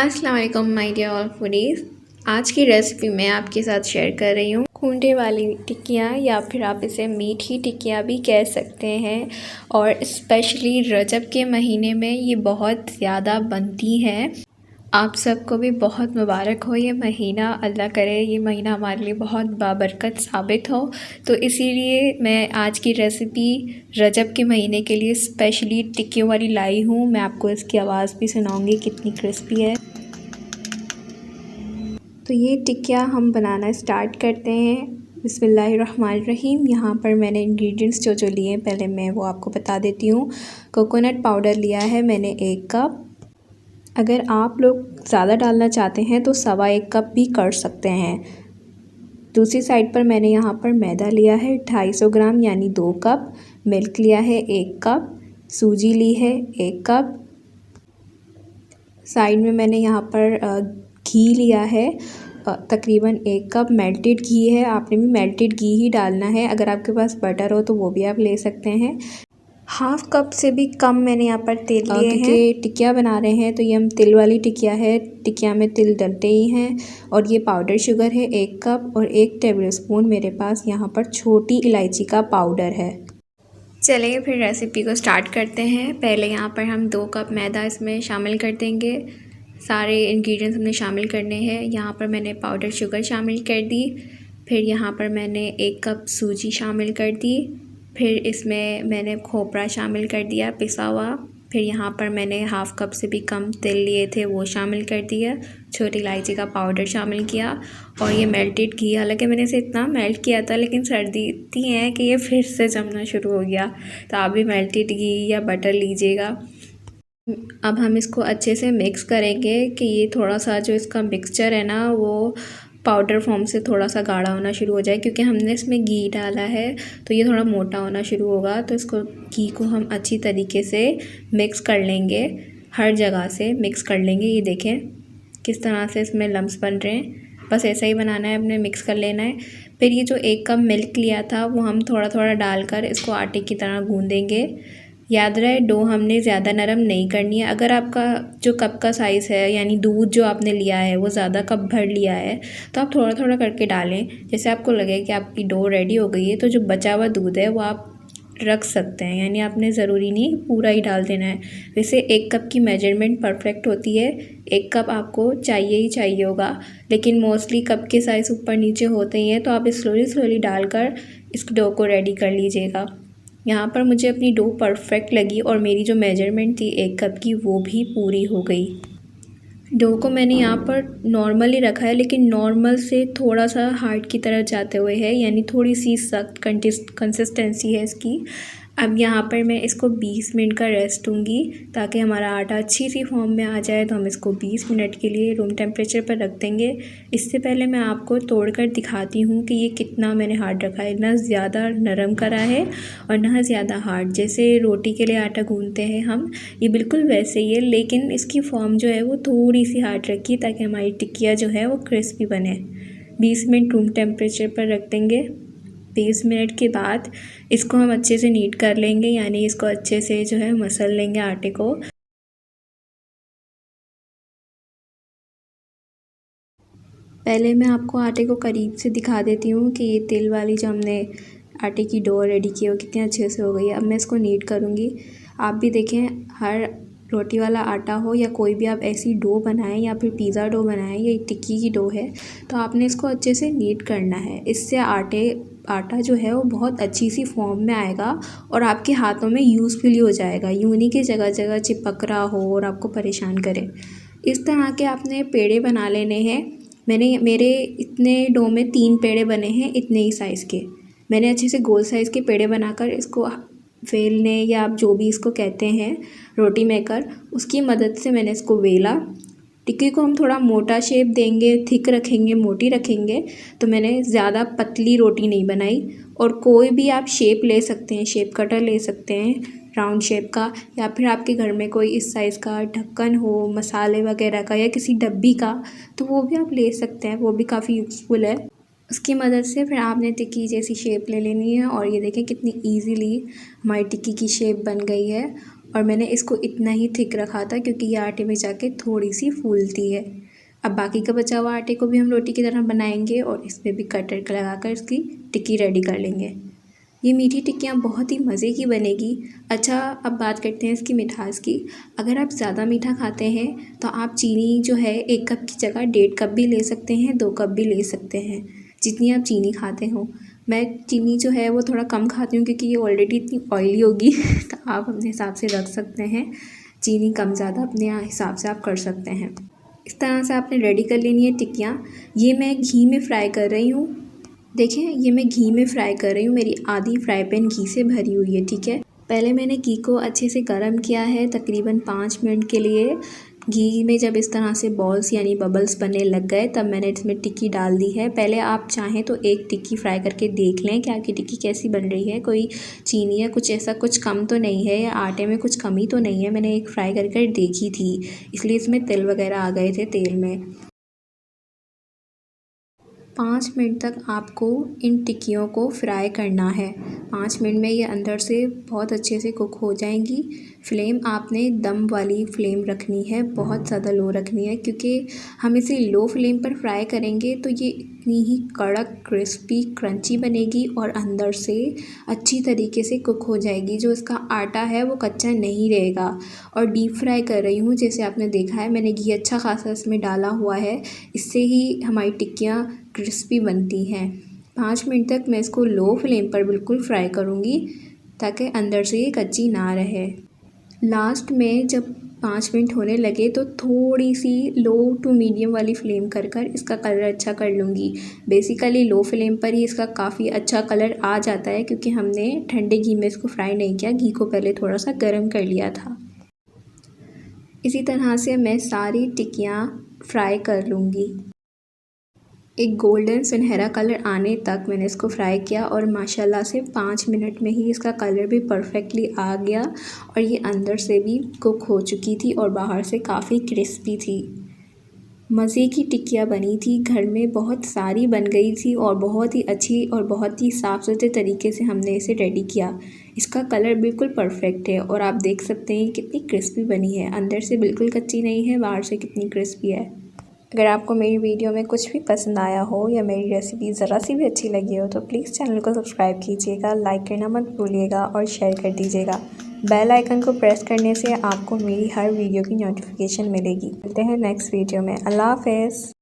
अस्सलाम वालेकुम my dear all foodies. आज की रेसिपी मैं आपके साथ शेयर कर रही हूँ खूंटे वाली टिक्कियाँ, या फिर आप इसे मीठी टिक्कियाँ भी कह सकते हैं। और स्पेशली रजब के महीने में ये बहुत ज़्यादा बनती हैं। आप सबको भी बहुत मुबारक हो ये महीना। अल्लाह करे ये महीना हमारे लिए बहुत बाबरकत साबित हो। तो इसीलिए मैं आज की रेसिपी रजब के महीने के लिए स्पेशली टिक्कियों वाली लाई हूँ। मैं आपको इसकी आवाज़ भी सुनाऊंगी कितनी क्रिस्पी है। तो ये टिक्कियाँ हम बनाना स्टार्ट करते हैं। बिस्मिल्लाहिर्रहमानिर्रहीम। यहाँ पर मैंने इंग्रेडिएंट्स जो लिए हैं पहले मैं वो आपको बता देती हूँ। कोकोनट पाउडर लिया है मैंने 1 कप। अगर आप लोग ज़्यादा डालना चाहते हैं तो 1.25 कप भी कर सकते हैं। दूसरी साइड पर मैंने यहाँ पर मैदा लिया है 250 ग्राम यानी 2 कप। मिल्क लिया है 1 कप। सूजी ली है 1 कप। साइड में मैंने यहाँ पर घी लिया है तकरीबन 1 कप। मेल्टेड घी है, आपने भी मेल्टेड घी ही डालना है। अगर आपके पास बटर हो तो वो भी आप ले सकते हैं। 1/2 कप से भी कम मैंने यहाँ पर तेल लिए हैं। क्योंकि टिक्कियाँ बना रहे हैं तो ये हम तिल वाली टिक्कियाँ है, टिक्कियाँ में तिल डलते ही हैं। और ये पाउडर शुगर है 1 कप और 1 टेबलस्पून मेरे पास यहाँ पर छोटी इलायची का पाउडर है। चलिए फिर रेसिपी को स्टार्ट करते हैं। पहले यहाँ पर हम 2 कप मैदा इसमें शामिल कर देंगे। सारे इंग्रेडिएंट्स हमने शामिल करने हैं। यहाँ पर मैंने पाउडर शुगर शामिल कर दी। फिर यहाँ पर मैंने 1 कप सूजी शामिल कर दी। फिर इसमें मैंने खोपरा शामिल कर दिया पिसा हुआ। फिर यहाँ पर मैंने 1/2 कप से भी कम तिल लिए थे वो शामिल कर दिया। छोटी इलायची का पाउडर शामिल किया और ये मेल्टेड घी। हालांकि मैंने इसे इतना मेल्ट किया था लेकिन सर्दी इतनी है कि ये फिर से जमना शुरू हो गया। तो आप भी मेल्टेड घी या बटर लीजिएगा। अब हम इसको अच्छे से मिक्स करेंगे कि ये थोड़ा सा जो इसका मिक्सचर है ना वो पाउडर फॉर्म से थोड़ा सा गाढ़ा होना शुरू हो जाए। क्योंकि हमने इसमें घी डाला है तो ये थोड़ा मोटा होना शुरू होगा। तो इसको घी को हम अच्छी तरीके से मिक्स कर लेंगे, हर जगह से मिक्स कर लेंगे। ये देखें किस तरह से इसमें लम्स बन रहे हैं। बस ऐसा ही बनाना है, अपने मिक्स कर लेना है। फिर ये जो 1 कप मिल्क लिया था वो हम थोड़ा थोड़ा डालकर इसको आटे की तरह गूँधेंगे। याद रहे डो हमने ज़्यादा नरम नहीं करनी है। अगर आपका जो कप का साइज़ है यानी दूध जो आपने लिया है वो ज़्यादा कप भर लिया है तो आप थोड़ा थोड़ा करके डालें। जैसे आपको लगे कि आपकी डो रेडी हो गई है तो जो बचा हुआ दूध है वो आप रख सकते हैं, यानी आपने ज़रूरी नहीं पूरा ही डाल देना है। वैसे 1 कप की मेजरमेंट परफेक्ट होती है। 1 कप आपको चाहिए ही चाहिए होगा, लेकिन मोस्टली कप के साइज़ ऊपर नीचे होते ही हैं तो आप स्लोली डालकर इस डो को रेडी कर लीजिएगा। यहाँ पर मुझे अपनी डो परफेक्ट लगी और मेरी जो मेजरमेंट थी 1 कप की वो भी पूरी हो गई। डो को मैंने यहाँ पर नॉर्मली रखा है, लेकिन नॉर्मल से थोड़ा सा हार्ड की तरफ जाते हुए है, यानी थोड़ी सी सख्त कंसिस्टेंसी है इसकी। अब यहाँ पर मैं इसको 20 मिनट का रेस्ट दूँगी ताकि हमारा आटा अच्छी सी फॉर्म में आ जाए। तो हम इसको 20 मिनट के लिए रूम टेम्परेचर पर रख देंगे। इससे पहले मैं आपको तोड़कर दिखाती हूँ कि ये कितना मैंने हार्ड रखा है। ना ज़्यादा नरम करा है और ना ज़्यादा हार्ड। जैसे रोटी के लिए आटा गूँथते हैं हम, ये बिल्कुल वैसे ही है, लेकिन इसकी फॉर्म जो है वो थोड़ी सी हार्ड रखी ताकि हमारी टिक्कियाँ जो है वो क्रिस्पी बने। 20 मिनट रूम टेम्परेचर पर रख देंगे। 20 मिनट के बाद इसको हम अच्छे से नीट कर लेंगे, यानी इसको अच्छे से जो है मसल लेंगे आटे को। पहले मैं आपको आटे को करीब से दिखा देती हूँ कि ये तिल वाली जो हमने आटे की डो रेडी की है वो कितनी अच्छे से हो गई है। अब मैं इसको नीट करूँगी। आप भी देखें, हर रोटी वाला आटा हो या कोई भी आप ऐसी डो बनाएं या फिर पिज़्ज़ा डो बनाएं, ये टिक्की की डो है तो आपने इसको अच्छे से नीट करना है। इससे आटा जो है वो बहुत अच्छी सी फॉर्म में आएगा और आपके हाथों में यूज़फुल हो जाएगा। यूँ नहीं कि जगह जगह चिपक रहा हो और आपको परेशान करे। इस तरह के आपने पेड़े बना लेने हैं। मेरे इतने डो में 3 पेड़े बने हैं, इतने ही साइज़ के। मैंने अच्छे से गोल साइज़ के पेड़े बनाकर इसको वेलने या आप जो भी इसको कहते हैं रोटी मेकर, उसकी मदद से मैंने इसको वेला। टिक्की को हम थोड़ा मोटा शेप देंगे, थिक रखेंगे, मोटी रखेंगे। तो मैंने ज़्यादा पतली रोटी नहीं बनाई। और कोई भी आप शेप ले सकते हैं, शेप कटर ले सकते हैं राउंड शेप का, या फिर आपके घर में कोई इस साइज़ का ढक्कन हो मसाले वगैरह का या किसी डब्बी का तो वो भी आप ले सकते हैं, वो भी काफ़ी यूज़फुल है। उसकी मदद से फिर आपने टिक्की जैसी शेप ले लेनी है और ये देखें कितनी इजीली हमारी टिक्की की शेप बन गई है। और मैंने इसको इतना ही थिक रखा था क्योंकि ये आटे में जाके थोड़ी सी फूलती है। अब बाकी का बचा हुआ आटे को भी हम रोटी की तरह बनाएंगे और इसमें भी कटर लगाकर इसकी टिक्की रेडी कर लेंगे। ये मीठी टिक्कियाँ बहुत ही मज़े की बनेगी। अच्छा, अब बात करते हैं इसकी मिठास की। अगर आप ज़्यादा मीठा खाते हैं तो आप चीनी जो है 1 कप की जगह 1.5 कप भी ले सकते हैं, 2 कप भी ले सकते हैं, जितनी आप चीनी खाते हो। मैं चीनी जो है वो थोड़ा कम खाती हूँ क्योंकि ये ऑलरेडी इतनी ऑयली होगी तो आप अपने हिसाब से रख सकते हैं, चीनी कम ज़्यादा अपने हिसाब से आप कर सकते हैं। इस तरह से आपने रेडी कर लेनी है टिक्कियाँ। ये मैं घी में फ्राई कर रही हूँ। देखिए, ये मैं घी में फ्राई कर रही हूँ, मेरी आधी फ्राई पैन घी से भरी हुई है, ठीक है। पहले मैंने घी को अच्छे से गर्म किया है तकरीबन 5 मिनट के लिए। घी में जब इस तरह से बॉल्स यानी बबल्स बनने लग गए तब मैंने इसमें टिक्की डाल दी है। पहले आप चाहें तो एक टिक्की फ्राई करके देख लें क्या कि टिक्की कैसी बन रही है, कोई चीनी या कुछ ऐसा कुछ कम तो नहीं है या आटे में कुछ कमी तो नहीं है। मैंने एक फ्राई करके देखी थी, इसलिए इसमें तिल वगैरह आ गए थे तेल में। 5 मिनट तक आपको इन टिक्कियों को फ्राई करना है। 5 मिनट में ये अंदर से बहुत अच्छे से कुक हो जाएंगी। फ्लेम आपने दम वाली फ्लेम रखनी है, बहुत ज़्यादा लो रखनी है क्योंकि हम इसे लो फ्लेम पर फ्राई करेंगे तो ये इतनी ही कड़क क्रिस्पी क्रंची बनेगी और अंदर से अच्छी तरीके से कुक हो जाएगी। जो इसका आटा है वो कच्चा नहीं रहेगा। और डीप फ्राई कर रही हूँ, जैसे आपने देखा है मैंने घी अच्छा खासा इसमें डाला हुआ है, इससे ही हमारी टिक्कियाँ क्रिस्पी बनती हैं। 5 मिनट तक मैं इसको लो फ्लेम पर बिल्कुल फ्राई करूँगी ताकि अंदर से ये कच्ची ना रहे। लास्ट में जब 5 मिनट होने लगे तो थोड़ी सी लो टू मीडियम वाली फ्लेम कर कर इसका कलर अच्छा कर लूँगी। बेसिकली लो फ्लेम पर ही इसका काफ़ी अच्छा कलर आ जाता है क्योंकि हमने ठंडे घी में इसको फ्राई नहीं किया, घी को पहले थोड़ा सा गर्म कर लिया था। इसी तरह से मैं सारी टिक्कियाँ फ्राई कर लूँगी। एक गोल्डन सुनहरा कलर आने तक मैंने इसको फ्राई किया और माशाल्लाह से 5 मिनट में ही इसका कलर भी परफेक्टली आ गया और ये अंदर से भी कुक हो चुकी थी और बाहर से काफ़ी क्रिस्पी थी। मज़े की टिक्कियाँ बनी थी, घर में बहुत सारी बन गई थी और बहुत ही अच्छी और बहुत ही साफ़ सुथरे तरीके से हमने इसे रेडी किया। इसका कलर बिल्कुल परफेक्ट है और आप देख सकते हैं कितनी क्रिस्पी बनी है, अंदर से बिल्कुल कच्ची नहीं है, बाहर से कितनी क्रिस्पी है। अगर आपको मेरी वीडियो में कुछ भी पसंद आया हो या मेरी रेसिपी ज़रा सी भी अच्छी लगी हो तो प्लीज़ चैनल को सब्सक्राइब कीजिएगा, लाइक करना मत भूलिएगा और शेयर कर दीजिएगा। बेल आइकन को प्रेस करने से आपको मेरी हर वीडियो की नोटिफिकेशन मिलेगी। मिलते हैं नेक्स्ट वीडियो में। अल्लाह हाफ़िज़।